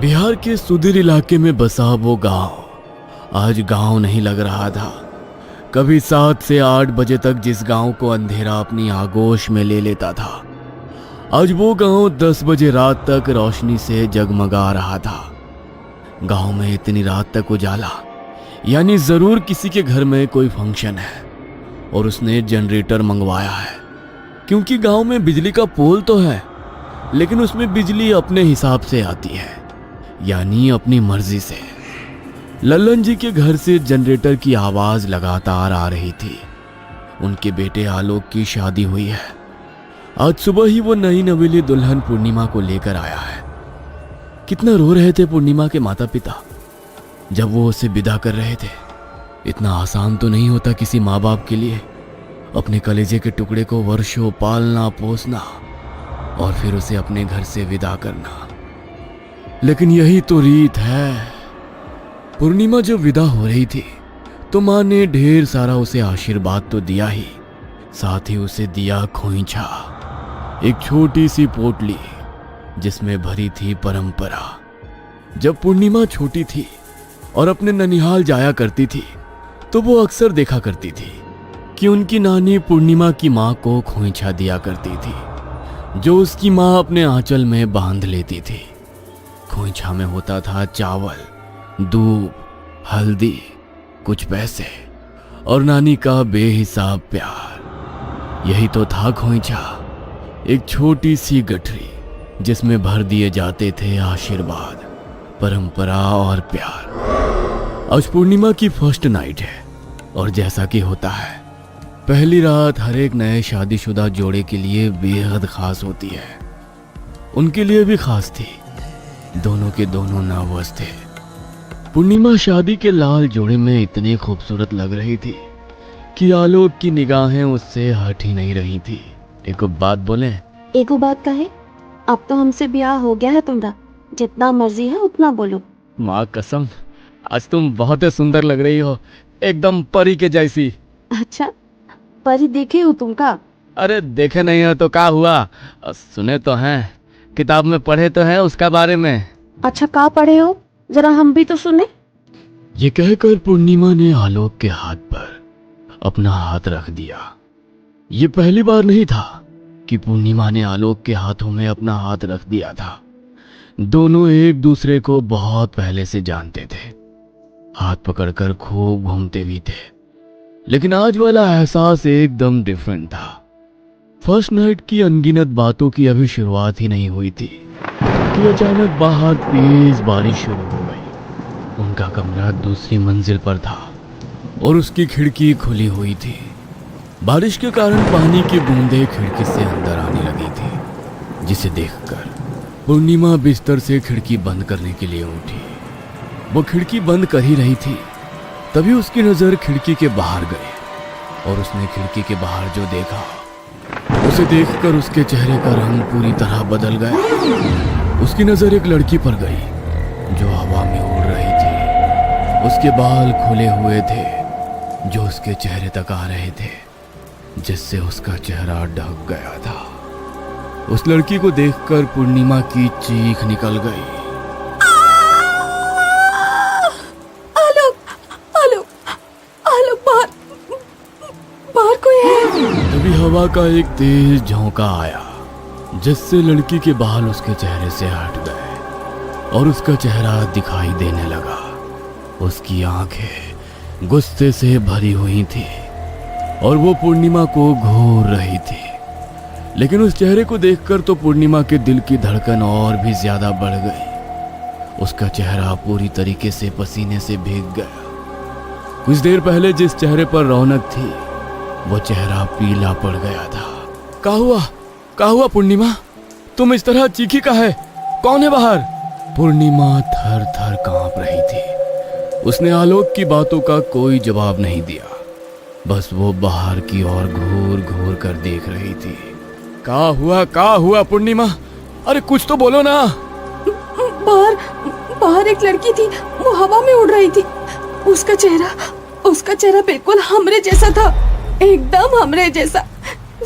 बिहार के सुदूर इलाके में बसा वो गांव आज गांव नहीं लग रहा था। कभी 7 से 8 बजे तक जिस गांव को अंधेरा अपनी आगोश में ले लेता था, आज वो गांव 10 बजे रात तक रोशनी से जगमगा रहा था। गांव में इतनी रात तक उजाला, यानी जरूर किसी के घर में कोई फंक्शन है और उसने जनरेटर मंगवाया है। क्योंकि गांव में बिजली का पोल तो है, लेकिन उसमें बिजली अपने हिसाब से आती है, यानी अपनी मर्जी से। लल्लन जी के घर से जनरेटर की आवाज लगातार आ रही थी। उनके बेटे आलोक की शादी हुई है। आज सुबह ही वो नई नवेली दुल्हन पूर्णिमा को लेकर आया है। कितना रो रहे थे पूर्णिमा के माता पिता जब वो उसे विदा कर रहे थे। इतना आसान तो नहीं होता किसी माँ बाप के लिए अपने कलेजे के टुकड़े को वर्षों पालना पोसना और फिर उसे अपने घर से विदा करना। लेकिन यही तो रीत है। पूर्णिमा जब विदा हो रही थी तो माँ ने ढेर सारा उसे आशीर्वाद तो दिया ही, साथ ही उसे दिया खोइछा, एक छोटी सी पोटली जिसमें भरी थी परंपरा। जब पूर्णिमा छोटी थी और अपने ननिहाल जाया करती थी तो वो अक्सर देखा करती थी कि उनकी नानी पूर्णिमा की माँ को खोइछा दिया करती थी, जो उसकी माँ अपने आंचल में बांध लेती थी। खोइछा में होता था चावल, दूध, हल्दी, कुछ पैसे और नानी का बेहिसाब प्यार। यही तो था खोइछा, एक छोटी सी गठरी जिसमें भर दिए जाते थे आशीर्वाद, परंपरा और प्यार। आज पूर्णिमा की फर्स्ट नाइट है और जैसा कि होता है, पहली रात हर एक नए शादीशुदा जोड़े के लिए बेहद खास होती है। उनके लिए भी खास थी। दोनों के दोनों नर्वस थे। पूर्णिमा शादी के लाल जोड़े में इतनी खूबसूरत लग रही थी कि आलोक की निगाहें उससे हट ही नहीं रही थी। एक बात बोले? एगो बात कहे, अब तो हमसे ब्याह हो गया है तुम्हारा, जितना मर्जी है उतना बोलो। माँ कसम, आज तुम बहुत सुंदर लग रही हो, एकदम परी के जैसी। अच्छा, परी देखे हो तुम का? अरे देखे नहीं हो तो क्या हुआ, सुने तो हैं, किताब में पढ़े तो हैं उसका बारे में। अच्छा, का पढ़े हो, जरा हम भी तो सुने। ये कहकर पूर्णिमा ने आलोक के हाथ पर अपना हाथ रख दिया। ये पहली बार नहीं था कि पूर्णिमा ने आलोक के हाथों में अपना हाथ रख दिया था। दोनों एक दूसरे को बहुत पहले से जानते थे, हाथ पकड़कर खूब घूमते भी थे। लेकिन आज वाला एहसास एकदम डिफरेंट था। फर्स्ट नाइट की अनगिनत बातों की अभी शुरुआत ही नहीं हुई थी कि अचानक बाहर तेज बारिश शुरू हो गई। उनका कमरा दूसरी मंजिल पर था और उसकी खिड़की खुली हुई थी। बारिश के कारण पानी की बूंदें खिड़की से अंदर आने लगी थी, जिसे देखकर पूर्णिमा बिस्तर से खिड़की बंद करने के लिए उठी। वो खिड़की बंद कर ही रही थी, तभी उसकी नजर खिड़की के बाहर गई और उसने खिड़की के बाहर जो देखा, उसे देखकर उसके चेहरे का रंग पूरी तरह बदल गया। उसकी नजर एक लड़की पर गई जो हवा में उड़ रही थी। उसके बाल खुले हुए थे जो उसके चेहरे तक आ रहे थे, जिससे उसका चेहरा ढक गया था। उस लड़की को देखकर पूर्णिमा की चीख निकल गई। आलोक, आलोक, आलोक, बाहर कोई है। तभी हवा का एक तेज झोंका आया, जिससे लड़की के बाल उसके चेहरे से हट गए और उसका चेहरा दिखाई देने लगा। उसकी आंखें गुस्से से भरी हुई थी और वो पूर्णिमा को घूर रही थी। लेकिन उस चेहरे को देखकर तो पूर्णिमा के दिल की धड़कन और भी ज्यादा बढ़ गई। उसका चेहरा पूरी तरीके से पसीने से भीग गया। कुछ देर पहले जिस चेहरे पर रौनक थी, वो चेहरा पीला पड़ गया था। क्या हुआ पूर्णिमा? तुम इस तरह चीखी का है? कौन है बाहर? पूर्णिमा थर थर कांप रही थी। उसने आलोक की बातों का कोई जवाब नहीं दिया, बस वो बाहर की ओर घूर घूर कर देख रही थी। क्या हुआ पूर्णिमा? अरे कुछ तो बोलो ना। बाहर एक लड़की थी, वो हवा में उड़ रही थी। उसका चेहरा बिल्कुल हमरे जैसा था, एकदम हमरे जैसा,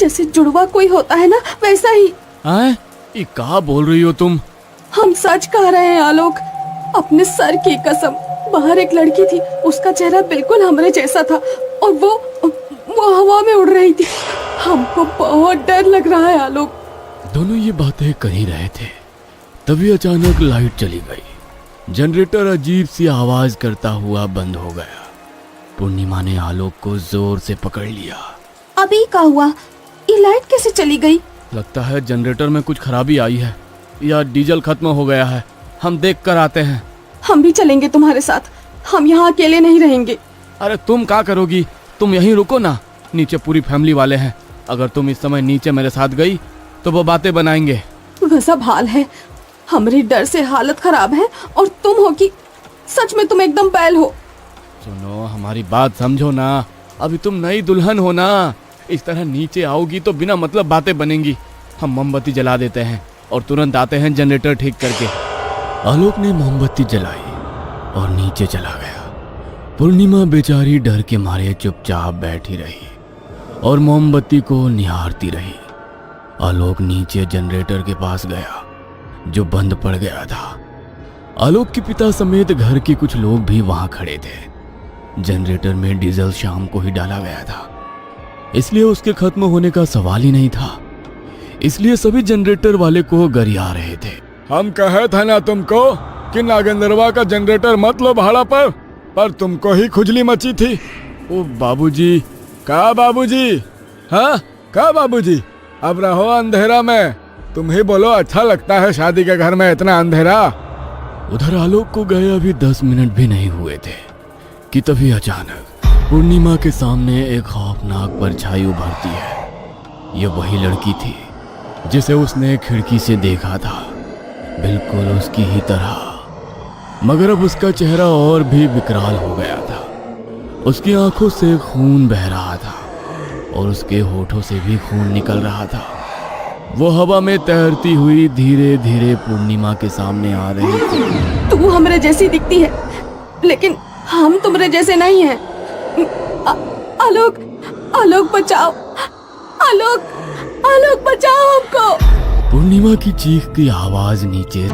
जैसे जुड़वा कोई होता है ना, वैसा ही। ये क्या बोल रही हो तुम? हम सच कह रहे हैं आलोक, अपने सर की कसम, बाहर एक लड़की थी, उसका चेहरा बिल्कुल हमरे जैसा था और वो हवा में उड़ रही थी। हमको बहुत डर लग रहा है आलोक। दोनों ये बातें कर ही रहे थे, तभी अचानक लाइट चली गई। जनरेटर अजीब सी आवाज करता हुआ बंद हो गया। पूर्णिमा ने आलोक को जोर से पकड़ लिया। अभी क्या हुआ? ये लाइट कैसे चली गई? लगता है जनरेटर में कुछ खराबी आई है या डीजल खत्म हो गया है। हम देख कर आते हैं। हम भी चलेंगे तुम्हारे साथ, हम यहाँ अकेले नहीं रहेंगे। अरे तुम क्या करोगी? तुम यहीं रुको ना, नीचे पूरी फैमिली वाले हैं। अगर तुम इस समय नीचे मेरे साथ गई तो वो बातें बनाएंगे। गजब हाल है, हमारी डर से हालत खराब है और तुम हो कि सच में तुम एकदम बैल हो। सुनो, हमारी बात समझो ना, अभी तुम नई दुल्हन हो ना। इस तरह नीचे आओगी तो बिना मतलब बातें बनेंगी। हम मोमबत्ती जला देते हैं और तुरंत आते हैं जनरेटर ठीक करके। आलोक ने मोमबत्ती जलाई और नीचे चला गया। पूर्णिमा बेचारी डर के मारे चुपचाप बैठी रही और मोमबत्ती को निहारती रही। आलोक नीचे जनरेटर के पास गया जो बंद पड़ गया था। आलोक के पिता समेत घर के कुछ लोग भी वहां खड़े थे। जनरेटर में डीजल शाम को ही डाला गया था, इसलिए उसके खत्म होने का सवाल ही नहीं था। इसलिए सभी जनरेटर वाले को गरिया रहे थे। हम कहे थे ना तुमको कि नागेंद्रवा का जनरेटर मत लो भाड़ा पर तुमको ही खुजली मची थी। ओ बाबूजी। का बाबूजी? हाँ, का बाबूजी? अब रहो अंधेरा में। तुम ही बोलो, अच्छा लगता है शादी के घर में इतना अंधेरा? उधर आलोक को गए अभी 10 मिनट भी नहीं हुए थे कि तभी अचानक पूर्णिमा के सामने एक खौफनाक परछाई उभरती है। ये वही लड़की थी जिसे उसने खिड़की से देखा था, बिल्कुल उसकी ही तरह, मगर अब उसका चेहरा और भी विकराल हो गया था। उसकी आंखों से खून बह रहा था और उसके होठों से भी खून निकल रहा था। वो हवा में तैरती हुई धीरे धीरे पूर्णिमा के सामने आ रही थी। तू हमरे जैसी दिखती है, लेकिन हम तुमरे जैसे नहीं हैं। आलोक, आलोक बचाओ, आलोक, आलोक बचाओ हमको। पूर्णिमा की चीख की आवाज नीचे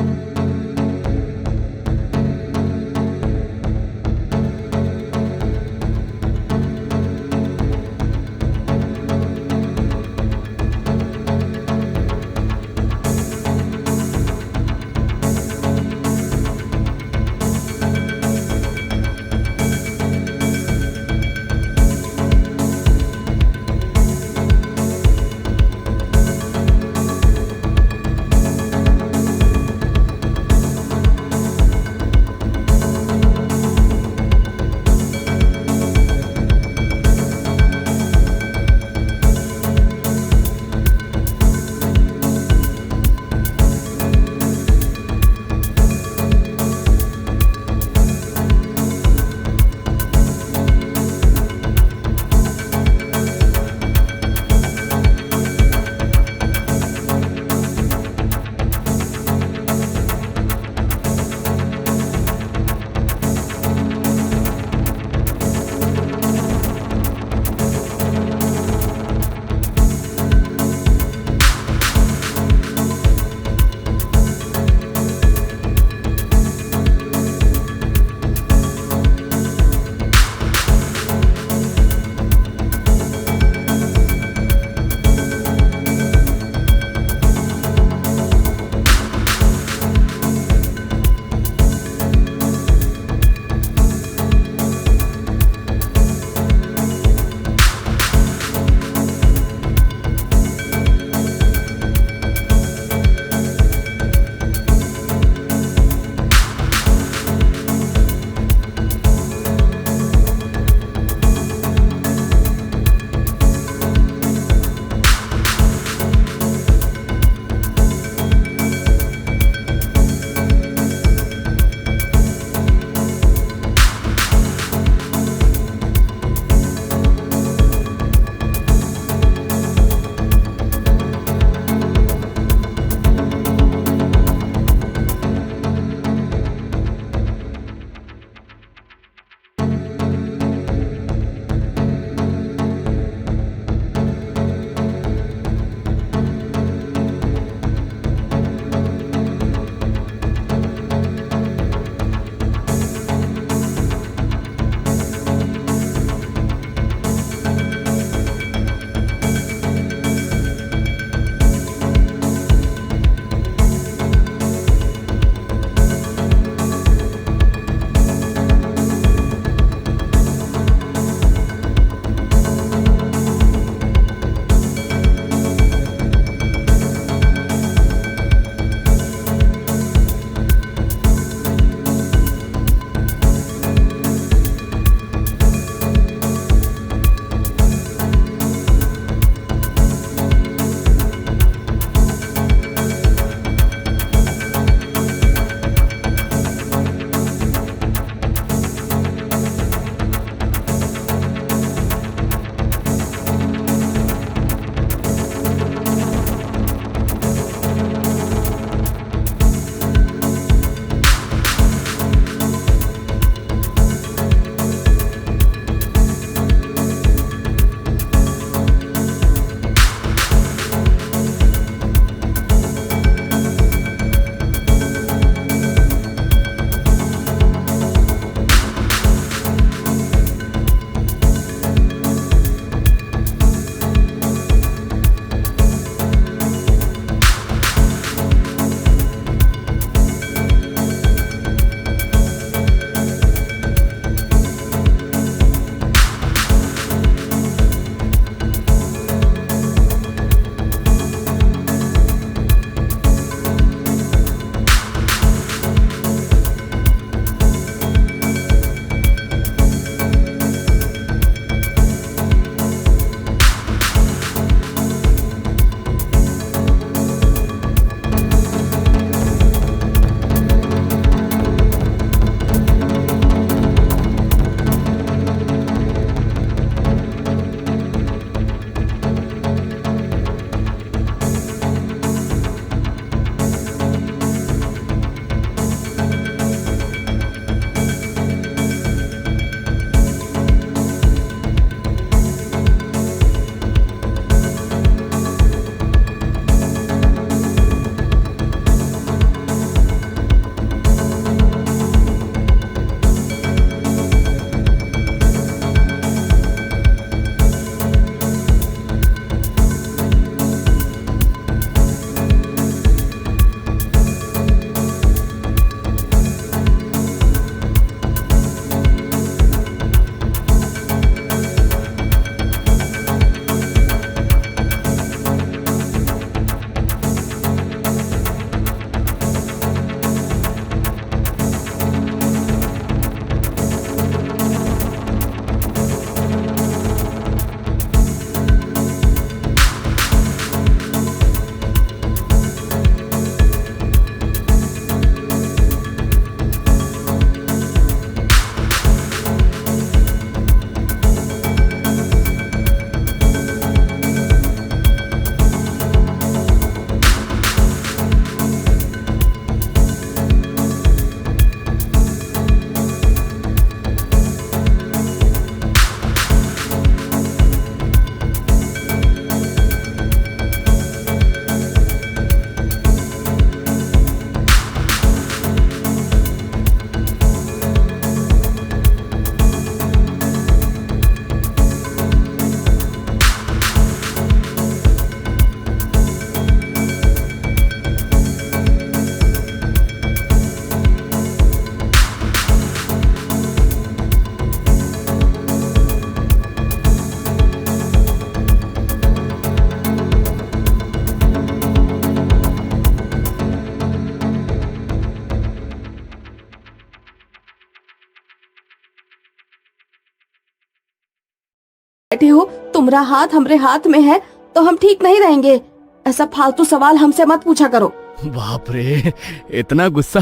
बैठे हो, तुम्हारा हाथ हमरे हाथ में है तो हम ठीक नहीं रहेंगे। ऐसा फालतू सवाल हमसे मत पूछा करो। बाप रे, इतना गुस्सा।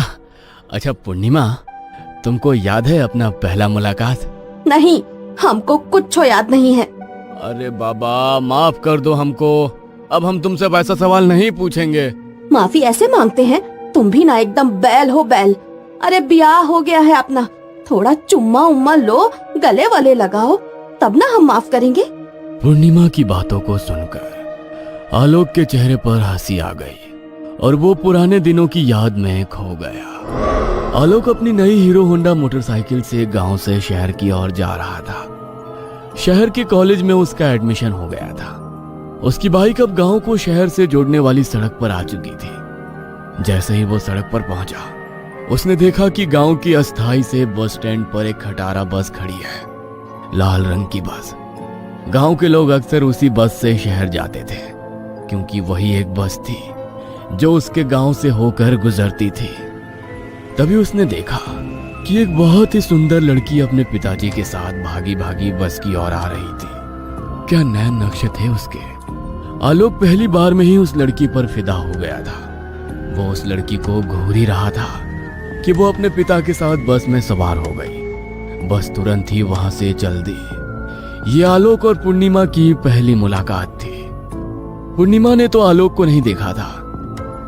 अच्छा पूर्णिमा, तुमको याद है अपना पहला मुलाकात? नहीं, हमको कुछ याद नहीं है। अरे बाबा, माफ कर दो हमको। अब हम तुमसे वैसा सवाल नहीं पूछेंगे। माफी ऐसे मांगते हैं? तुम भी ना एकदम बैल हो, बैल। अरे ब्याह हो गया है अपना, थोड़ा चुम्मा उम्मा लो, गले वाले लगाओ, तब ना हम माफ करेंगे। पूर्णिमा की बातों को सुनकर आलोक के चेहरे पर हंसी आ गई और वो पुराने दिनों की याद में खो गया। आलोक अपनी नई हीरो होंडा मोटरसाइकिल से गांव से शहर की ओर जा रहा था। शहर के कॉलेज में उसका एडमिशन हो गया था। उसकी बाइक अब गांव को शहर से जोड़ने वाली सड़क पर आ चुकी थी। जैसे ही वो सड़क पर पहुंचा, उसने देखा कि गांव की अस्थाई से बस स्टैंड पर एक खटारा बस खड़ी है, लाल रंग की बस। गांव के लोग अक्सर उसी बस से शहर जाते थे, क्योंकि वही एक बस थी जो उसके गांव से होकर गुजरती थी। तभी उसने देखा कि एक बहुत ही सुंदर लड़की अपने पिताजी के साथ भागी भागी बस की ओर आ रही थी। क्या नैन नक्श थे उसके। आलोक पहली बार में ही उस लड़की पर फिदा हो गया था। वो उस लड़की को घूर ही रहा था कि वो अपने पिता के साथ बस में सवार हो गई। बस तुरंत ही वहां से चल दी। ये आलोक और पूर्णिमा की पहली मुलाकात थी। पूर्णिमा ने तो आलोक को नहीं देखा था,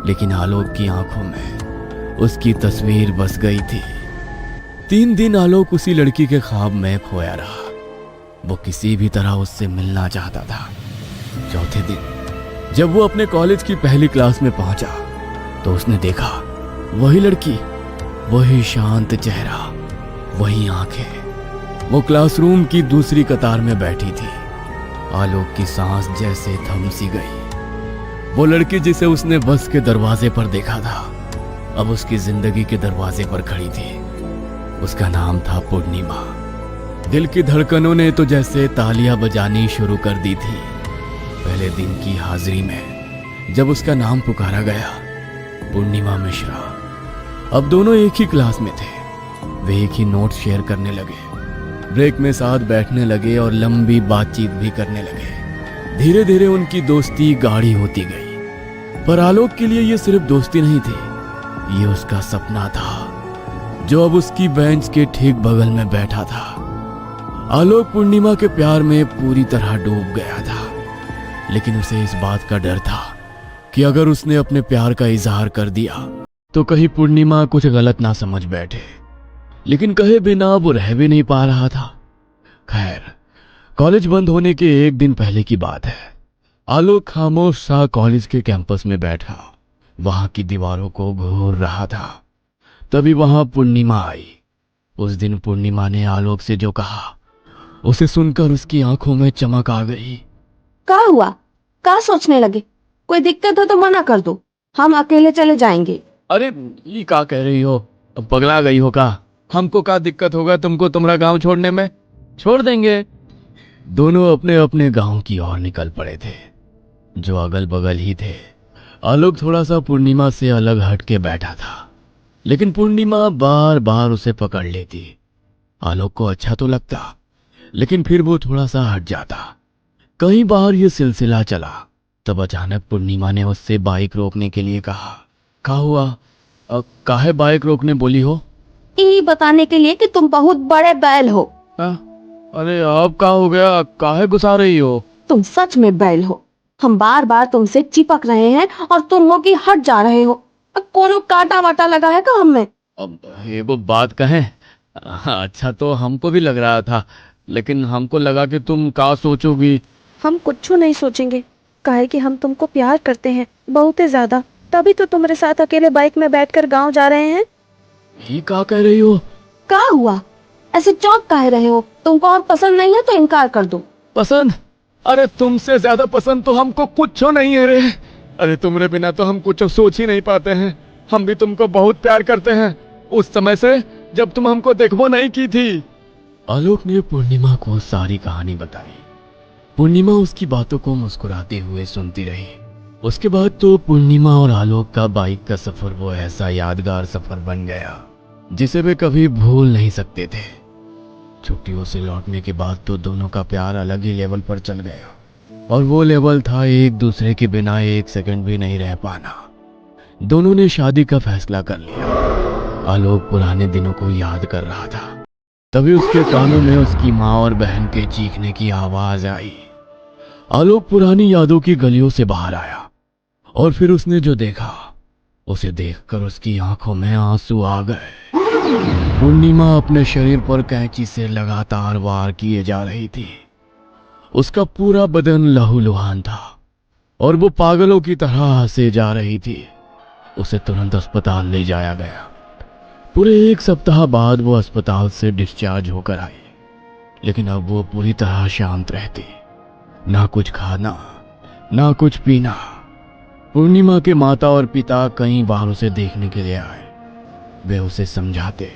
लेकिन आलोक की आंखों में उसकी तस्वीर बस गई थी। 3 दिन आलोक उसी लड़की के ख्वाब में खोया रहा। वो किसी भी तरह उससे मिलना चाहता था। चौथे दिन जब वो अपने कॉलेज की पहली क्लास में पहुंचा तो उसने देखा वही लड़की, वही शांत चेहरा, वही आंखें। वो क्लासरूम की दूसरी कतार में बैठी थी। आलोक की सांस जैसे थम सी गई। वो लड़की जिसे उसने बस के दरवाजे पर देखा था, अब उसकी जिंदगी के दरवाजे पर खड़ी थी। उसका नाम था पूर्णिमा। दिल की धड़कनों ने तो जैसे तालियां बजानी शुरू कर दी थी। पहले दिन की हाजिरी में जब उसका नाम पुकारा गया, पूर्णिमा मिश्रा। अब दोनों एक ही क्लास में थे। वे एक ही नोट शेयर करने लगे, ब्रेक में साथ बैठने लगे और लंबी बातचीत भी करने लगे। धीरे धीरे उनकी दोस्ती गाढ़ी होती गई। पर आलोक के लिए ये सिर्फ दोस्ती नहीं थी, ये उसका सपना था जो अब उसकी बेंच के ठीक बगल में बैठा था। आलोक पूर्णिमा के प्यार में पूरी तरह डूब गया था, लेकिन उसे इस बात का डर था कि अगर उसने अपने प्यार का इजहार कर दिया तो कहीं पूर्णिमा कुछ गलत ना समझ बैठे। लेकिन कहे बिना वो रह भी नहीं पा रहा था। खैर, कॉलेज बंद होने के एक दिन पहले की बात है। आलोक खामोश सा कॉलेज के कैंपस में बैठा वहां की दीवारों को घूर रहा था। तभी वहां पूर्णिमा आई। उस दिन पूर्णिमा ने आलोक से जो कहा, उसे सुनकर उसकी आंखों में चमक आ गई। क्या हुआ? क्या सोचने लगे? कोई दिक्कत हो तो मना कर दो, हम अकेले चले जाएंगे। अरे ये क्या कह रही हो? अब पगला गई हो का? हमको क्या दिक्कत होगा तुमको तुम्हारा गांव छोड़ने में? छोड़ देंगे। दोनों अपने अपने गांव की ओर निकल पड़े थे, जो अगल बगल ही थे। आलोक थोड़ा सा पूर्णिमा से अलग हट के बैठा था, लेकिन पूर्णिमा बार बार उसे पकड़ लेती। आलोक को अच्छा तो लगता, लेकिन फिर वो थोड़ा सा हट जाता। कई बार ये सिलसिला चला। तब अचानक पूर्णिमा ने उससे बाइक रोकने के लिए कहा। क्या हुआ? काहे बाइक रोकने बोली हो? ये बताने के लिए कि तुम बहुत बड़े बैल हो। अरे अब क्या हो गया? काहे गुस्सा रही हो? तुम सच में बैल हो। हम बार बार तुमसे चिपक रहे हैं और तुम लोग ही हट जा रहे हो। कोनो काटा वाटा लगा है का हमें? अब ये वो बात कहें? अच्छा तो हमको भी लग रहा था, लेकिन हमको लगा कि तुम क्या सोचोगी। हम कुछ नहीं सोचेंगे, काहे कि हम तुमको प्यार करते हैं बहुत ही ज्यादा। तभी तो तुम्हारे साथ अकेले बाइक में बैठकर गांव जा रहे हैं। ये क्या कह रही हो? क्या हुआ? ऐसे चौंक काहे रहे हो? तुमको और पसंद नहीं है तो इनकार कर दो। पसंद? अरे तुमसे ज्यादा पसंद तो हमको कुछ नहीं है रे। अरे तुम्हारे बिना तो हम कुछ सोच ही नहीं पाते हैं। हम भी तुमको बहुत प्यार करते हैं, उस समय से जब तुम हमको देखबो नहीं की थी। आलोक ने पूर्णिमा को सारी कहानी बताई। पूर्णिमा उसकी बातों को मुस्कुराते हुए सुनती रही। उसके बाद तो पूर्णिमा और आलोक का बाइक का सफर वो ऐसा यादगार सफर बन गया जिसे वे कभी भूल नहीं सकते थे। छुट्टियों से लौटने के बाद तो दोनों का प्यार अलग ही लेवल पर चल गया, और वो लेवल था एक दूसरे के बिना एक सेकंड भी नहीं रह पाना। दोनों ने शादी का फैसला कर लिया। आलोक पुराने दिनों को याद कर रहा था, तभी उसके कानों में उसकी माँ और बहन के चीखने की आवाज आई। आलोक पुरानी यादों की गलियों से बाहर आया, और फिर उसने जो देखा, उसे देखकर उसकी आंखों में आंसू आ गए। पूर्णिमा अपने शरीर पर कैंची से लगातार वार किए जा रही थी। उसका पूरा बदन लहूलुहान था और वो पागलों की तरह हंसे जा रही थी। उसे तुरंत अस्पताल ले जाया गया। पूरे 1 सप्ताह बाद वो अस्पताल से डिस्चार्ज होकर आई, लेकिन अब वो पूरी तरह शांत रहती। ना कुछ खाना, ना कुछ पीना। पूर्णिमा के माता और पिता कई बार उसे देखने के लिए आए। वे उसे समझाते,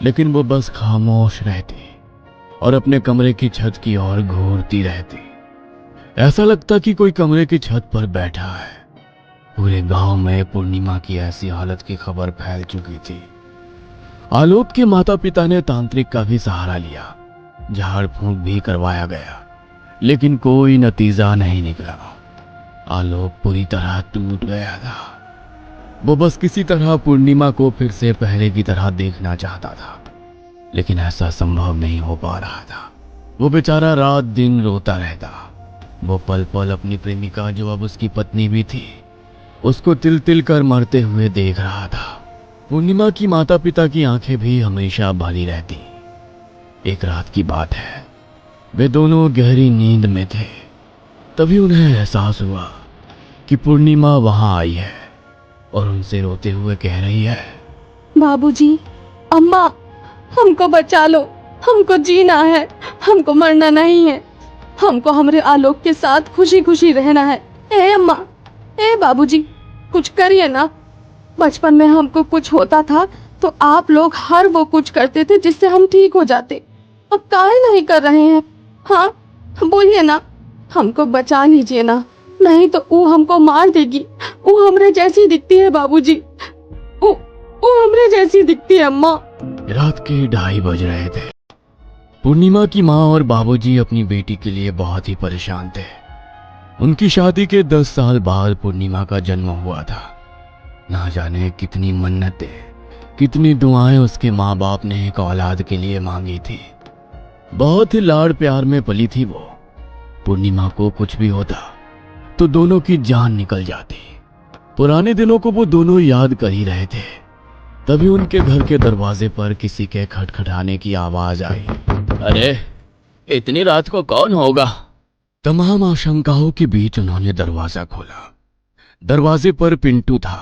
लेकिन वो बस खामोश रहती और अपने कमरे की छत की ओर घूरती रहती। ऐसा लगता कि कोई कमरे की छत पर बैठा है। पूरे गांव में पूर्णिमा की ऐसी हालत की खबर फैल चुकी थी। आलोक के माता पिता ने तांत्रिक का भी सहारा लिया, झाड़ फूंक भी करवाया गया, लेकिन कोई नतीजा नहीं निकला। आलोक पूरी तरह टूट गया था। वो बस किसी तरह पूर्णिमा को फिर से पहले की तरह देखना चाहता था, लेकिन ऐसा संभव नहीं हो पा रहा था। वो बेचारा रात दिन रोता रहता। वो पल पल अपनी प्रेमिका, जो अब उसकी पत्नी भी थी, उसको तिल तिल कर मरते हुए देख रहा था। पूर्णिमा की माता पिता की आंखें भी हमेशा भरी रहती। एक रात की बात है, वे दोनों गहरी नींद में थे। तभी उन्हें एहसास हुआ कि पूर्णिमा वहां आई है और उनसे रोते हुए कह रही है, बाबूजी, अम्मा, हमको बचा लो, हमको जीना है, हमको मरना नहीं है, हमको हमारे आलोक के साथ खुशी खुशी रहना है। ए अम्मा, ए बाबूजी, कुछ करिए ना। बचपन में हमको कुछ होता था तो आप लोग हर वो कुछ करते थे जिससे हम ठीक हो जाते। अब काहे नहीं कर रहे हैं? हाँ, बोलिए ना, हमको बचा लीजिए ना, नहीं तो वो हमको मार देगी। वो हमरे जैसी दिखती है बाबूजी, वो हमरे जैसी दिखती है अम्मा। रात के 2:30 बज रहे थे। पूर्णिमा की माँ और बाबूजी अपनी बेटी के लिए बहुत ही परेशान थे। उनकी शादी के 10 साल बाद पूर्णिमा का जन्म हुआ था। ना जाने कितनी मन्नतें, कितनी दुआएं उसके माँ बाप ने एक औलाद के लिए मांगी थी। बहुत ही लाड़ प्यार में पली थी वो। पूर्णिमा को कुछ भी होता तो दोनों की जान निकल जाती। पुराने दिनों को वो दोनों याद कर ही रहे थे। तभी उनके घर के दरवाजे पर किसी के खटखटाने की आवाज आई। अरे, इतनी रात को कौन होगा? तमाम आशंकाओं के बीच उन्होंने दरवाजा खोला। दरवाजे पर पिंटू था।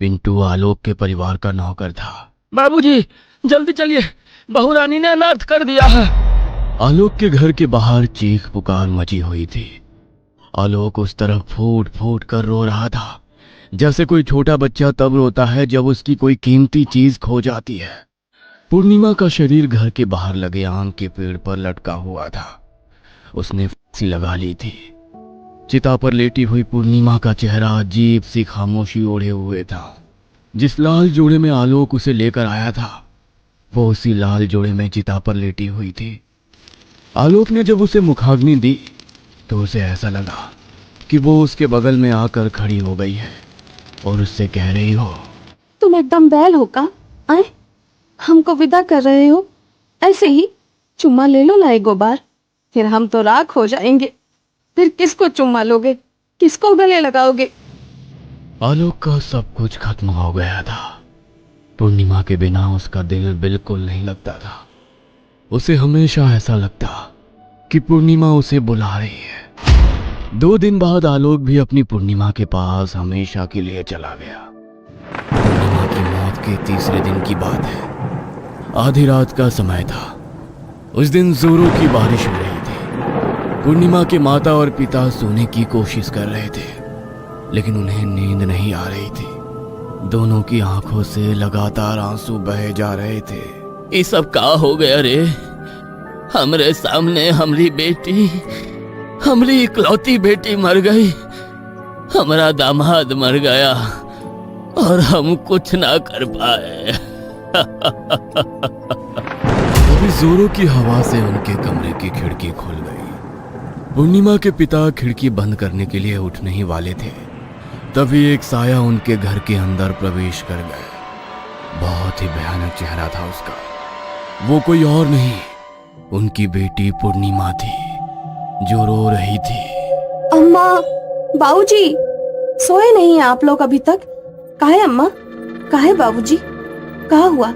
पिंटू आलोक के परिवार का नौकर था। बाबूजी, जल्दी चलिए, बहू रानी ने अनर्थ कर दिया है। आलोक के घर के बाहर चीख पुकार मची हुई थी। आलोक उस तरफ फूट फूट कर रो रहा था, जैसे कोई छोटा बच्चा तब रोता है जब उसकी कोई कीमती चीज खो जाती है। पूर्णिमा का शरीर घर के बाहर लगे आम के पेड़ पर लटका हुआ था। उसने फांसी लगा ली थी। चिता पर लेटी हुई पूर्णिमा का चेहरा अजीब सी खामोशी ओढ़े हुए था। जिस लाल जोड़े में आलोक उसे लेकर आया था, वो उसी लाल जोड़े में चिता पर लेटी हुई थी। आलोक ने जब उसे मुखाग्नि दी तो उसे ऐसा लगा कि वो उसके बगल में आकर खड़ी हो गई है और उससे कह रही हो, तुम एकदम बैल हो का? आए, हमको विदा कर रहे हो? ऐसे ही चुम्मा ले लो ना एक बार, फिर हम तो राख हो जाएंगे। फिर किसको चुम्मा लोगे, किसको गले लगाओगे? आलोक का सब कुछ खत्म हो गया था। पूर्णिमा के बिना उसका दिल बिल्कुल नहीं लगता था। उसे हमेशा ऐसा लगता कि पूर्णिमा उसे बुला रही है। 2 दिन बाद आलोक भी अपनी पूर्णिमा के पास हमेशा के लिए चला गया। पूर्णिमा की मौत के 3रे दिन की बात है। आधी रात का समय था। उस दिन जोरों की बारिश हो रही थी। पूर्णिमा के माता और पिता सोने की कोशिश कर रहे थे, लेकिन उन्हें नींद नहीं आ रही थी। दोनों की आंखों से लगातार आंसू बहे जा रहे थे। ये सब का हो गया रे? हमरे सामने हमरी बेटी, हमरी इकलौती बेटी मर गई। हमारा दामाद मर गया और हम कुछ ना कर पाए। तभी जोरों की हवा से उनके कमरे की खिड़की खुल गई। पूर्णिमा के पिता खिड़की बंद करने के लिए उठने ही वाले थे, तभी एक साया उनके घर के अंदर प्रवेश कर गया। बहुत ही भयानक चेहरा था उसका। वो कोई और नहीं, उनकी बेटी पूर्णिमा थी जो रो रही थी। अम्मा, बाबूजी, सोए नहीं हैं आप लोग अभी तक? काहे अम्मा, काहे बाबूजी, कहा हुआ?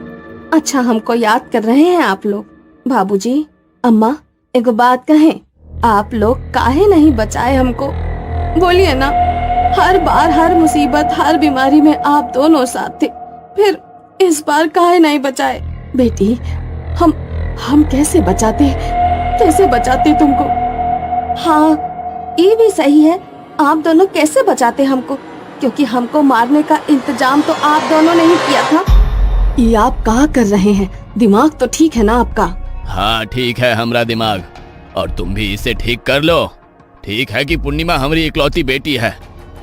अच्छा, हमको याद कर रहे हैं आप लोग। बाबूजी, अम्मा, एक बात कहें, आप लोग काहे नहीं बचाए हमको? बोलिए ना। हर बार, हर मुसीबत, हर बीमारी में आप दोनों साथ थे, फिर इस बार काहे नहीं बचाए? बेटी, हम कैसे बचाते तुमको? हाँ, ये भी सही है, आप दोनों कैसे बचाते हमको, क्योंकि हमको मारने का इंतजाम तो आप दोनों ने ही किया था। ये आप कहा कर रहे हैं? दिमाग तो ठीक है ना आपका? हाँ ठीक है हमारा दिमाग, और तुम भी इसे ठीक कर लो। ठीक है कि पूर्णिमा हमारी इकलौती बेटी है,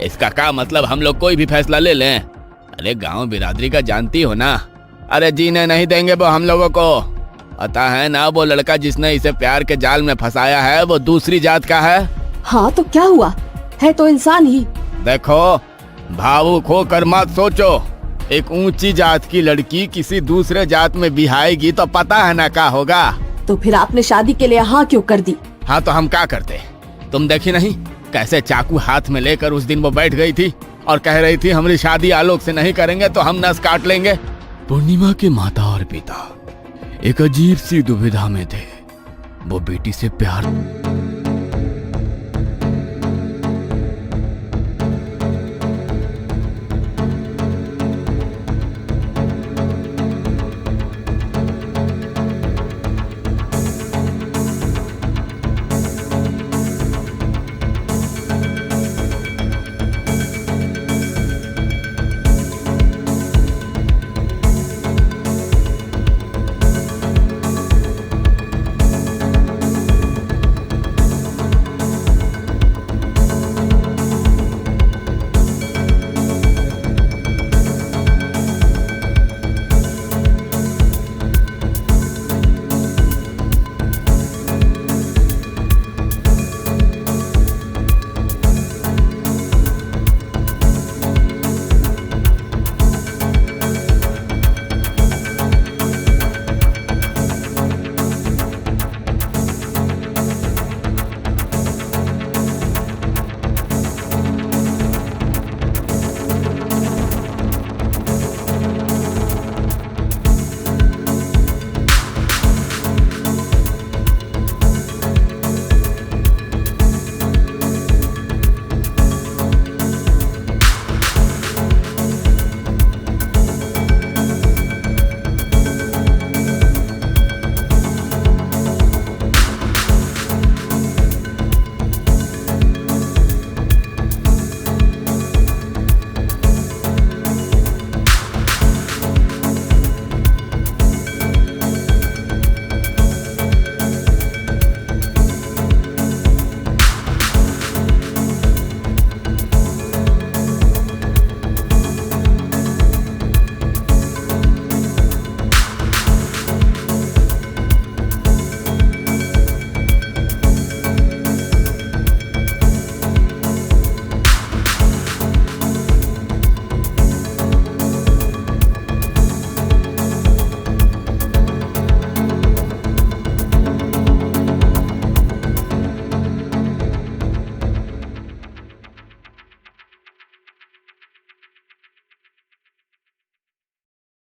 इसका क्या मतलब हम लोग कोई भी फैसला ले लें? अरे गांव बिरादरी का जानती हो ना, अरे जीने नहीं देंगे वो हम लोगों को। पता है ना, वो लड़का जिसने इसे प्यार के जाल में फंसाया है वो दूसरी जात का है। हाँ तो क्या हुआ, है तो इंसान ही। देखो, भावुक होकर मत सोचो। एक ऊंची जात की लड़की किसी दूसरे जात में बिहाएगी तो पता है ना क्या होगा। तो फिर आपने शादी के लिए हाँ क्यों कर दी? हाँ तो हम क्या करते? तुम देखी नहीं कैसे चाकू हाथ में लेकर उस दिन वो बैठ गई थी और कह रही थी हमारी शादी आलोक से नहीं करेंगे तो हम नस काट लेंगे। पूर्णिमा के माता और पिता एक अजीब सी दुविधा में थे। वो बेटी से प्यार